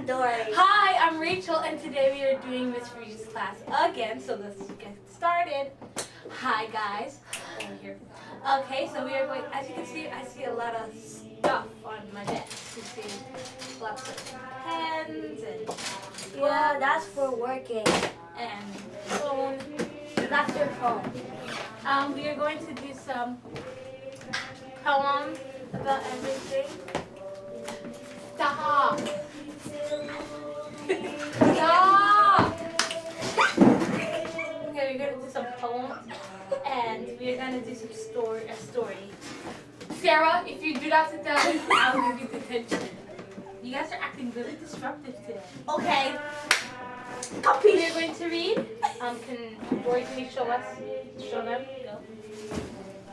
I'm Dory. Hi, I'm Rachel, and today we are doing Miss Frejuste Class again, so let's get started. Hi, guys. Over here. Okay, so we are going, as you can see, I see a lot of stuff on my desk. You see lots of pens and Yeah, that's for working. and phone. That's your phone. We are going to do some poems about everything. Stop! Stop! Okay, we're gonna do some poems, and we're gonna do some a story. Sarah, if you do not sit down, I'll give you detention. You guys are acting really disruptive today. Okay. We are going to read. Dory, can you show them? Go.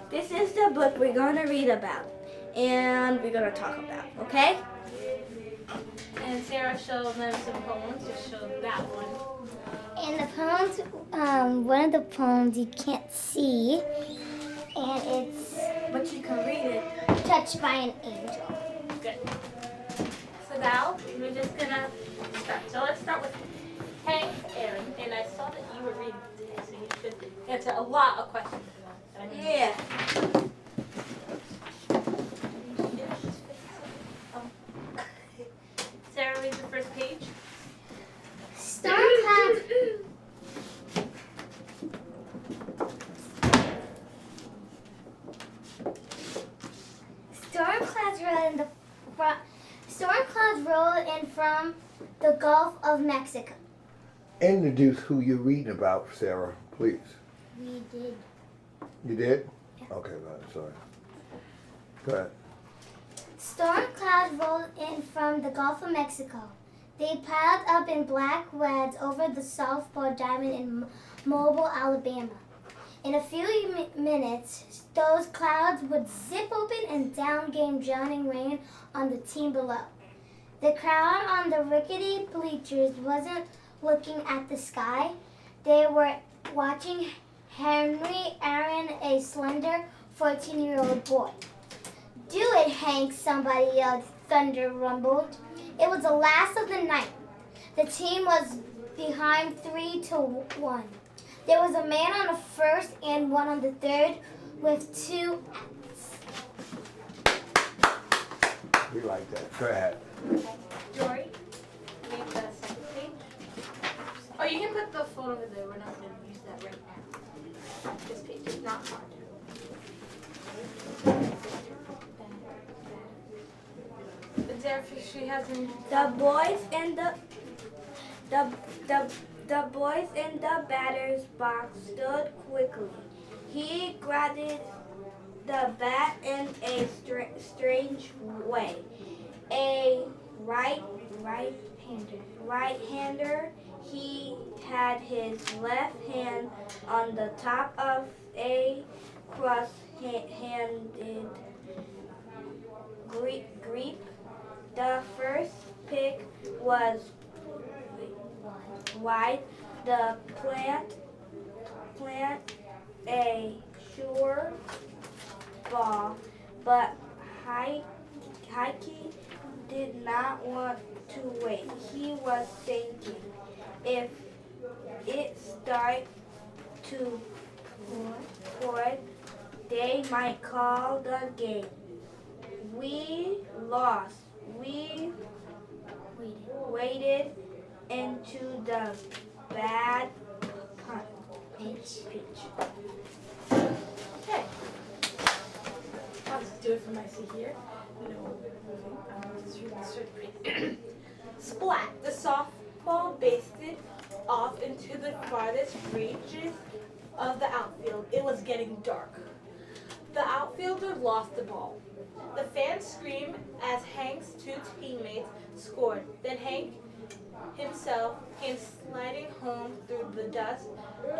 This is the book we're going to read about. And we're going to talk about, okay? And Sarah showed them some poems. Just show that one. And the poems, one of the poems you can't see, and it's But you can read it. Touched by an Angel. Good. So now we're just gonna start. So let's start with Hank, Aaron, and I saw that you were reading today, so you should answer a lot of questions. Yeah. Sarah, read the first page. Stormcloud. Storm clouds roll in from the Gulf of Mexico. Introduce who you're reading about, Sarah, please. We did. You did? Yeah. Okay, sorry. Go ahead. Storm clouds rolled in from the Gulf of Mexico. They piled up in black wads over the South Pole Diamond in Mobile, Alabama. In a few minutes, those clouds would zip open and down came drowning rain on the team below. The crowd on the rickety bleachers wasn't looking at the sky. They were watching Henry Aaron, a slender 14-year-old boy. "Do it, Hank," somebody yelled. Thunder rumbled. It was the last of the night. The team was behind 3-1. There was a man on the first and one on the third with 2 outs. We like that. Go ahead. Dory, read the second page. Oh, you can put the phone over there. We're not going to use that right now. This page is not hard. But Sarah, she hasn't. The boys in the batter's box stood quickly. He grabbed the bat in a strange way. A right-hander, he had his left hand on the top of a cross-handed grip. The first pick was wide. The plant a sure ball, but Heike did not want to wait. He was thinking, if it started to pour, they might call the game. We lost. We waded into the bad pitch. Okay. I'll just do it from my seat here. No. Just read this straight. Splat! The softball basted off into the farthest reaches of the outfield. It was getting dark. The outfielder lost the ball. The fans screamed as Hank's 2 teammates scored. Then Hank himself came sliding home through the dust,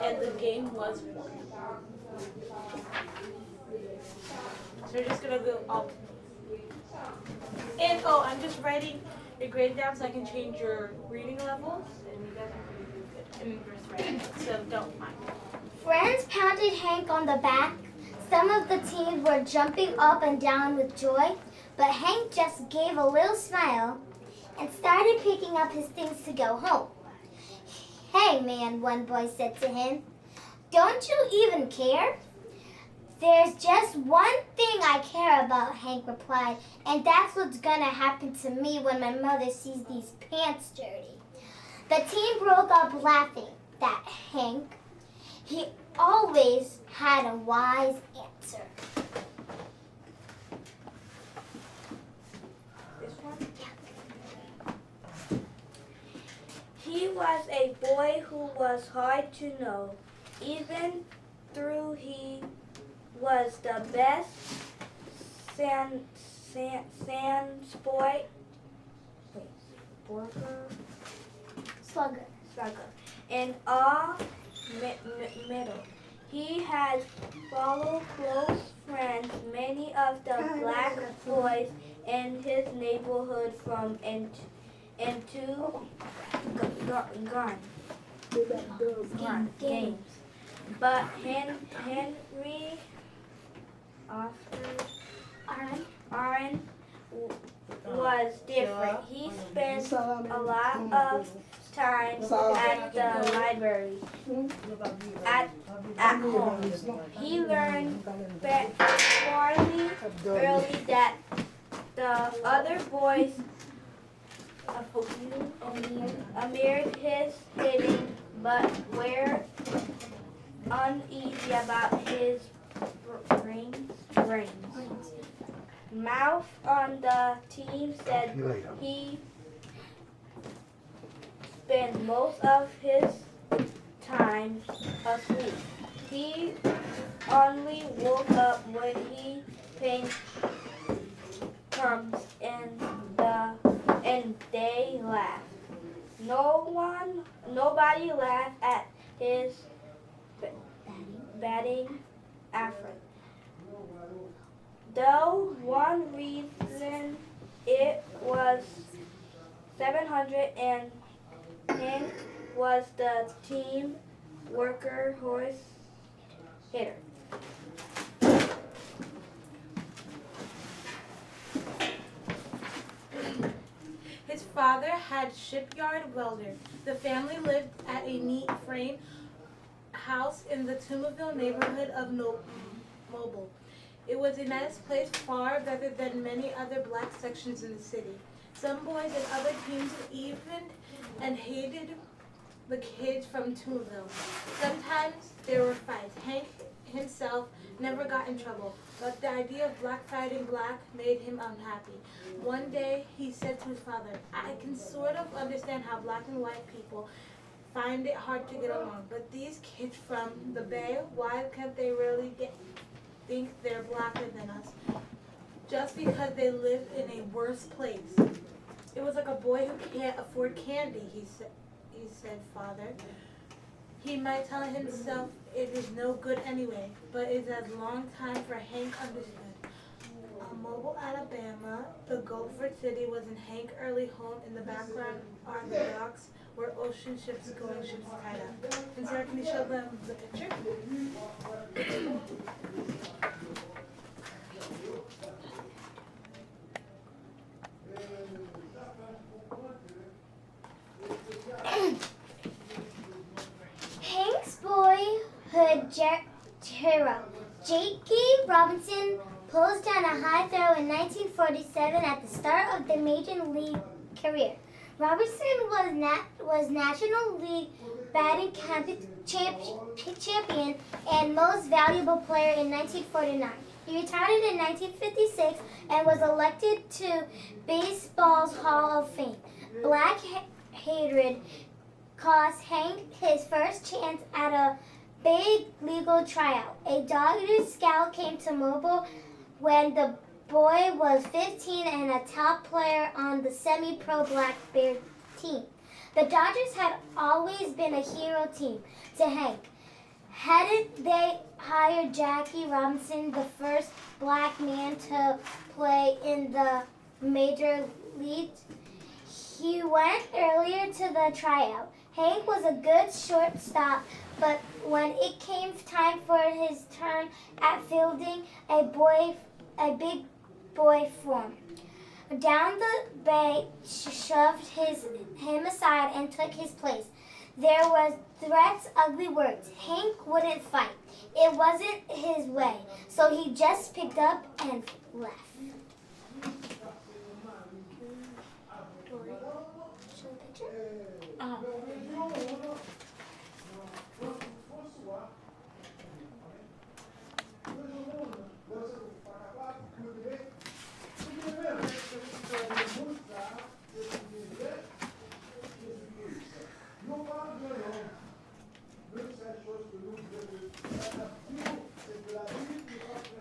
and the game was won. So we're just gonna go up. And I'm just writing your grade down so I can change your reading levels, and you guys are good. Just writing, so don't mind. Friends pounded Hank on the back. Some of the teams were jumping up and down with joy, but Hank just gave a little smile and started picking up his things to go home. "Hey, man," one boy said to him, "don't you even care?" "There's just one thing I care about," Hank replied, "and that's what's gonna happen to me when my mother sees these pants dirty." The team broke up laughing that Hank, he always had a wise answer. This one? He was a boy who was hard to know, even though he was the best slugger in all middle. He had followed close friends, many of the black boys in his neighborhood from into games. But Henry Aaron was different. He spent a lot of time at the library, at home. He learned fairly early that the other boys admired his hitting, but were uneasy about his brains. Mouth on the team said he spent most of his time asleep. He only woke up when he pinched crumbs and they laughed. Nobody laughed at his batting effort. Though one reason it was 700 and Hank was the team worker horse hitter. His father had shipyard welder. The family lived at a neat frame house in the Toomville neighborhood of Mobile. It was a nice place, far better than many other black sections in the city. Some boys and other teams even hated the kids from Toomville. Sometimes there were fights. Hank himself never got in trouble, but the idea of black fighting black made him unhappy. One day he said to his father, "I can sort of understand how black and white people find it hard to get along, but these kids from the Bay, why can't they really think they're blacker than us just because they live in a worse place?" "It was like a boy who can't afford candy," he said, "Father. He might tell himself it is no good anyway, but it's a long time for Hank understood." Mobile, Alabama, the Gopher City was in Hank's early home. In the background are the docks where ocean ships going, ships tied up. And Sarah, can you show them the picture? Hank's boyhood hero, Jackie Robinson, pulls down a high throw in 1947 at the start of the Major League career. Robinson was National League batting champion and most valuable player in 1949. He retired in 1956 and was elected to Baseball's Hall of Fame. Black hatred cost Hank his first chance at a big legal tryout. A Dodgers scout came to Mobile when the boy was 15 and a top player on the semi-pro Black Bear team. The Dodgers had always been a hero team to Hank. Hadn't they hired Jackie Robinson, the first black man to play in the major leagues? He went earlier to the tryout. Hank was a good shortstop, but when it came time for his turn at fielding, a big boy formed. down the bay, shoved him aside and took his place. There was threats, ugly words. Hank wouldn't fight. It wasn't his way, so he just picked up and left. Show the picture?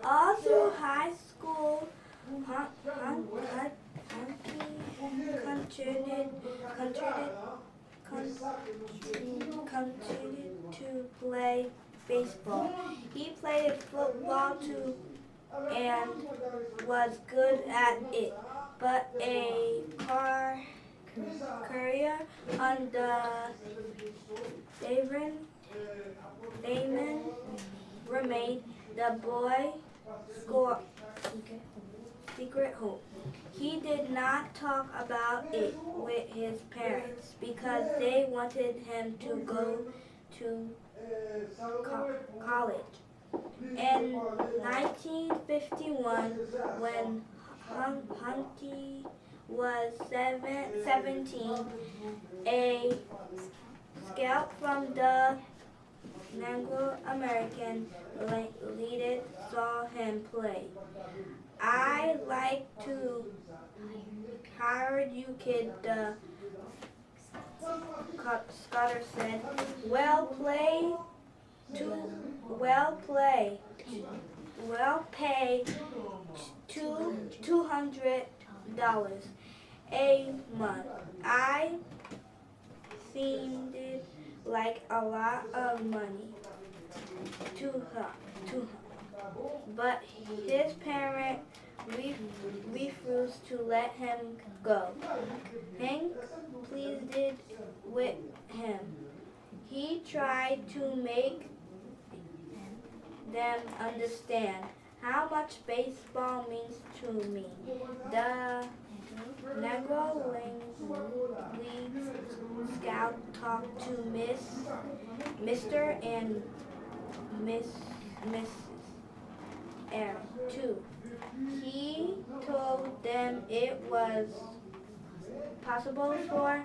All through high school, continued to play baseball. He played football too and was good at it, but a career on the Damon remained the boy secret hope. He did not talk about it with his parents because they wanted him to go to college. In 1951, when Hunty was 17, a scout from the Negro American Legion saw him play. "I like to hire you, kid," the Scouter said. Well pay $200 a month. I seemed like a lot of money to her, but his parents refused to let him go. Hank pleaded with him. He tried to make them understand how much baseball means to me. The Negro League scout talked to Mr. and Mrs. Aaron too. He told them it was possible for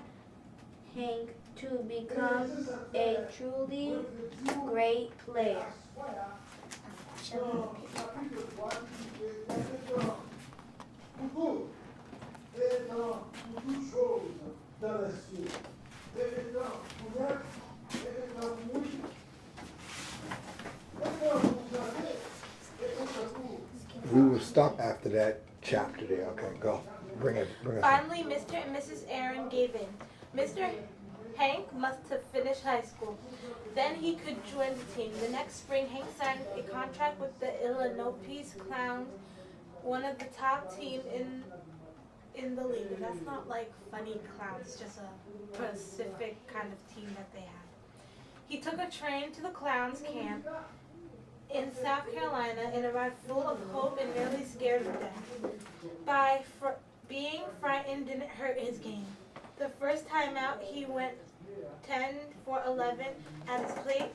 Hank to become a truly great player. We will stop after that chapter there. Okay, go. Bring it. Finally, Mr. and Mrs. Aaron gave in. Mr. Hank must have finished high school. Then he could join the team. The next spring, Hank signed a contract with the Illinois Clowns, one of the top teams in the league. That's not like funny clowns, just a specific kind of team that they have. He took a train to the Clowns camp in South Carolina and arrived full of hope and nearly scared to death. Being frightened didn't hurt his game. The first time out, he went 10 for 11 at his plate.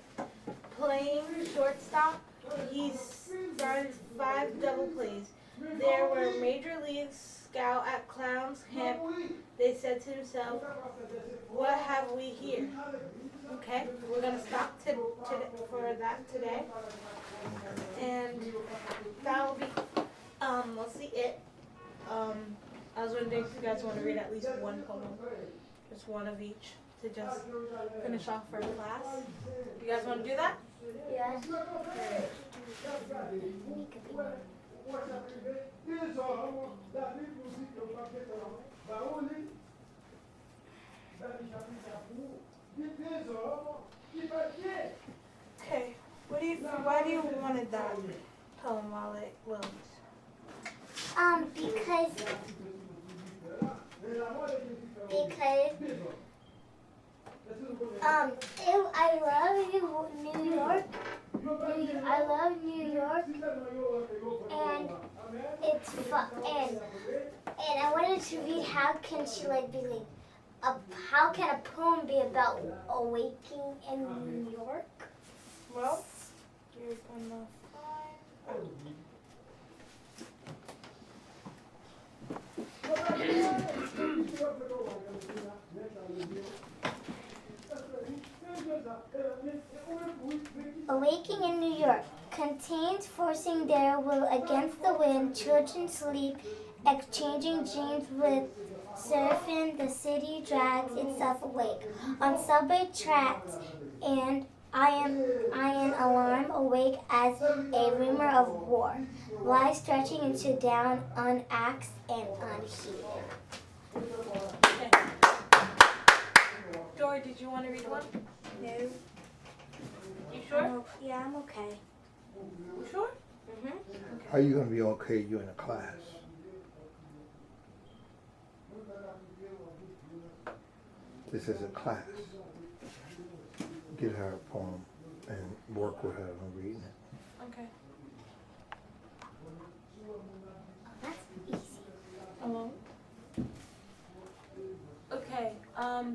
Playing shortstop, he started 5 double plays. There were major league scouts at Clowns camp. They said to themselves, "What have we here?" Okay, we're gonna stop for that today, and that will be mostly it. I was wondering if you guys want to read at least one poem, just one of each, to just finish off for class. You guys want to do that? Yes. Okay. Why do you wanted that poem while it loads? Because I love New York. I love New York, and it's fun. And I wanted to read how can she like be like how can a poem be about awakening in New York? Well, you're gonna find. Awaking in New York contains forcing their will against the wind, children sleep, exchanging dreams with surfing, the city drags itself awake on subway tracks, and iron alarm awake as a rumor of war, lies stretching into down, unaxed and unheeded. Okay. Dory, did you want to read one? No. You sure? Yeah, I'm okay. You sure? Mhm. How are you going to be okay? You're in a class. This is a class. Get her a poem and work with her on reading it. Okay. That's easy. Alone. Okay.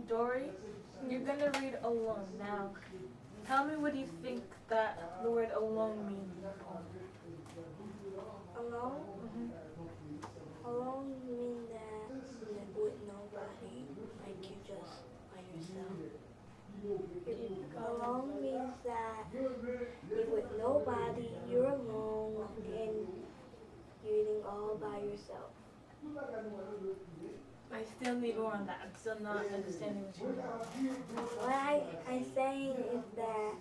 Dory, you're gonna read alone now. Tell me, what do you think that the word alone means? Alone? Mm-hmm. Alone means that with nobody, like you just by yourself. Alone means that you're with nobody, you're alone, and you're eating all by yourself. I still need more on that. I'm still not understanding what you mean. What I'm saying is that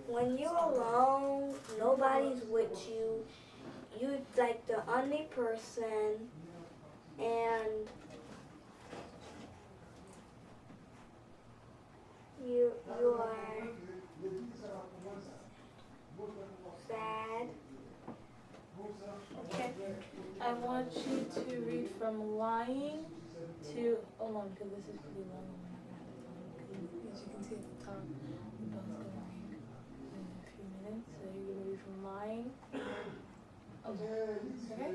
when you're alone, nobody's with you. You're like the only person, and you are sad. Okay. I want you to read from lying to alone, because this is pretty long. As you can see at the top, the bell's gonna ring in a few minutes. So you're gonna read from lying. Okay?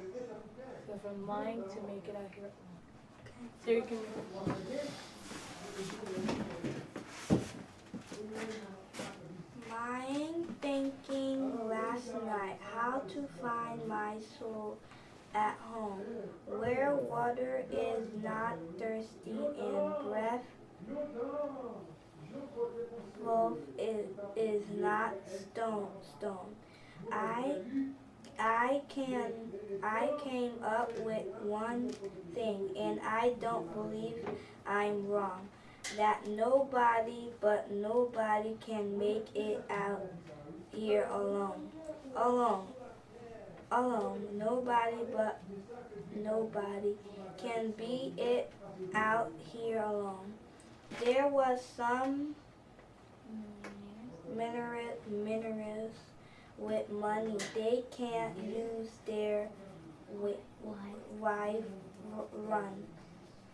So from lying to make it out here. So you can Lying, thinking last night how to find my soul at home, where water is not thirsty and breath flow is not stone. I came up with one thing, and I don't believe I'm wrong. That nobody but nobody can make it out here alone. Alone. Nobody but nobody can be it out here alone. There was some minerals with money. They can't use their wife run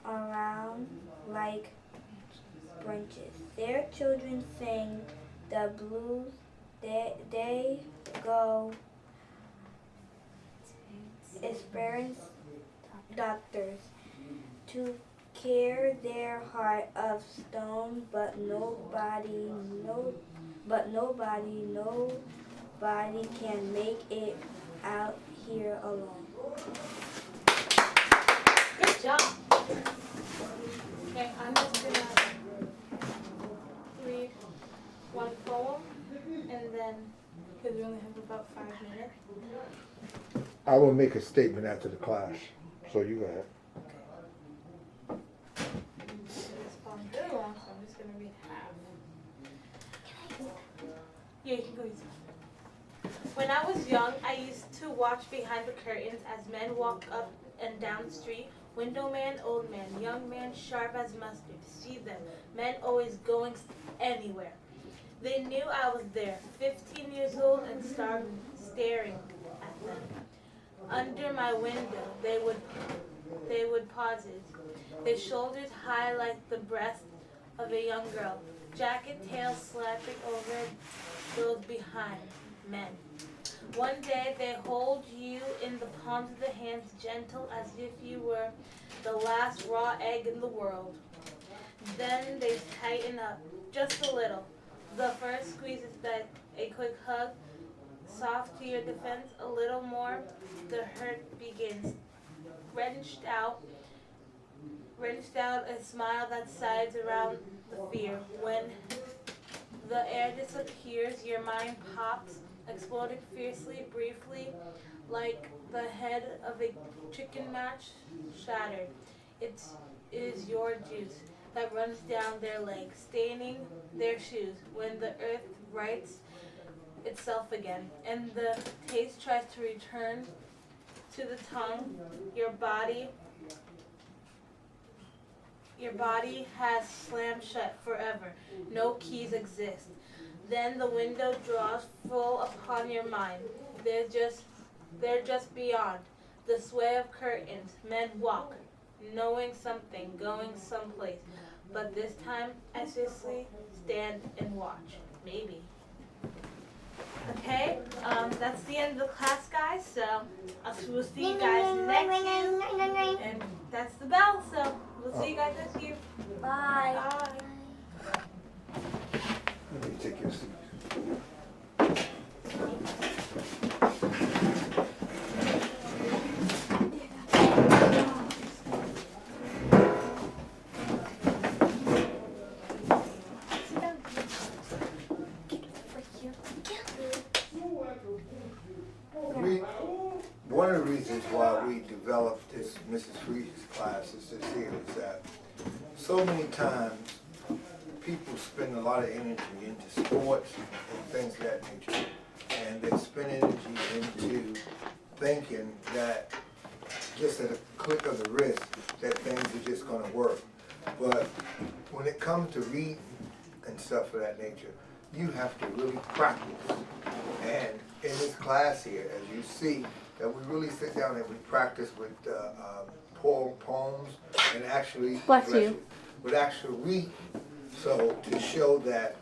around like branches. Their children sing the blues. They go experience doctors to cure their heart of stone, but nobody can make it out here alone. Good job. Okay, I'm just gonna read one poem, and then, because we only have about 5 minutes. I will make a statement after the class. So you go ahead. This poem's really long, so I'm just gonna read half. Yeah, you can go easy. When I was young, I used to watch behind the curtains as men walked up and down the street. Window man, old man, young man, sharp as mustard. See them, men always going anywhere. They knew I was there, 15 years old and staring at them. Under my window, they would pauses, their shoulders high like the breast of a young girl, jacket tail slapping over those behind men. One day they hold you in the palms of the hands, gentle as if you were the last raw egg in the world. Then they tighten up, just a little. The first squeeze is that a quick hug, soft to your defense, a little more, the hurt begins. Wrenched out a smile that sides around the fear. When the air disappears, your mind pops, exploding fiercely, briefly, like the head of a chicken match shattered. It is your juice that runs down their legs, staining their shoes. When the earth rights itself again, and the taste tries to return to the tongue, your body has slammed shut forever. No keys exist. Then the window draws full upon your mind. They're just beyond. The sway of curtains. Men walk, knowing something, going someplace. But this time, I seriously stand and watch. Maybe. Okay, that's the end of the class, guys. So we'll see you guys next year. And that's the bell, so we'll see you guys next year. Bye. Bye. Let me take your seat. One of the reasons why we developed this Mrs. Frejuste class is this here, is that so many times people spend a lot of energy into sports and things of that nature, and they spend energy into thinking that just at a click of the wrist that things are just going to work. But when it comes to reading and stuff of that nature, you have to really practice. And in this class here, as you see, that we really sit down and we practice with poems and actually with actual reading. So to show that,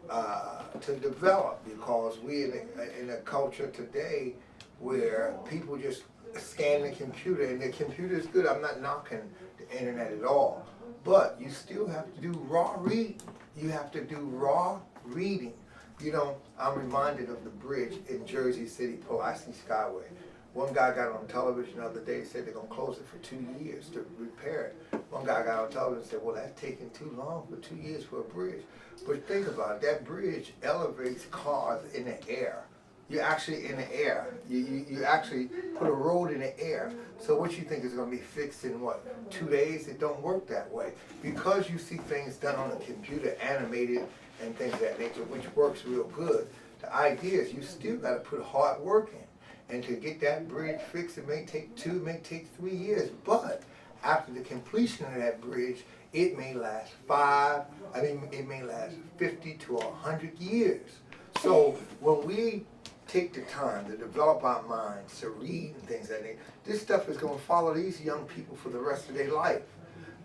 to develop, because we in a culture today where people just scan the computer, and the computer is good. I'm not knocking the internet at all, but you still have to do raw reading. You have to do raw reading. You know, I'm reminded of the bridge in Jersey City, Pulaski Skyway. One guy got on television the other day and said they're going to close it for 2 years to repair it. One guy got on television and said, well, that's taking too long for 2 years for a bridge. But think about it, that bridge elevates cars in the air. You're actually in the air. You actually put a road in the air. So what you think is going to be fixed in what, 2 days? It don't work that way. Because you see things done on a computer, animated and things of that nature, which works real good. The idea is you still got to put hard work in. And to get that bridge fixed, it may take 2, it may take 3 years. But after the completion of that bridge, it may last it may last 50 to 100 years. So when we take the time to develop our minds, to read and things like that, this stuff is going to follow these young people for the rest of their life.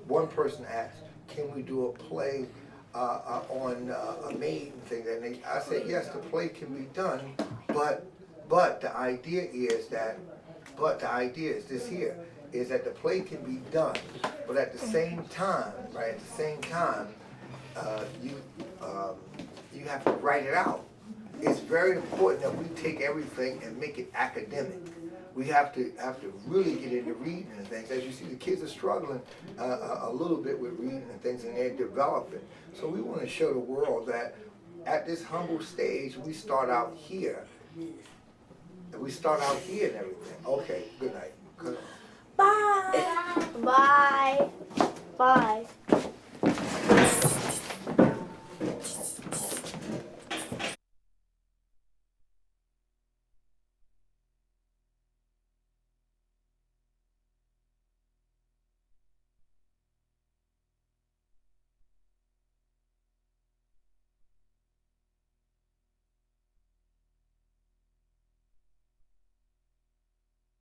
One person asked, can we do a play on a maid and things like that? I said, yes, the play can be done, but the idea is this here, is that the play can be done, but at the same time, you have to write it out. It's very important that we take everything and make it academic. We have to really get into reading and things. As you see, the kids are struggling a little bit with reading and things, and they're developing. So we want to show the world that at this humble stage, we start out here. We start out here and everything. Okay,